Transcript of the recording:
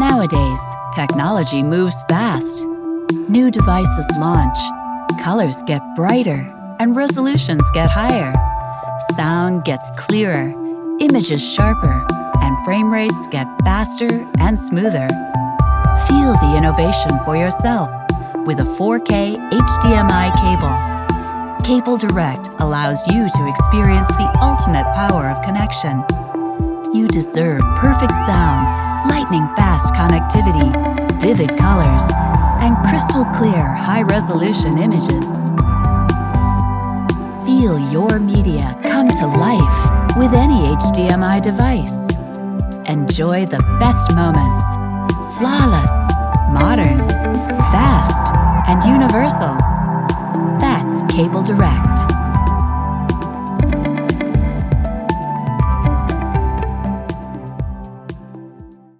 Nowadays, technology moves fast. New devices launch, colors get brighter, and resolutions get higher. Sound gets clearer, images sharper, and frame rates get faster and smoother. Feel the innovation for yourself with a 4K HDMI cable. Cable Direct allows you to experience the ultimate power of connection. You deserve perfect sound, lightning-fast connectivity, vivid colors, and crystal-clear high-resolution images. Feel your media come to life with any HDMI device. Enjoy the best moments. Flawless, modern, fast, and universal. That's Cable Direct.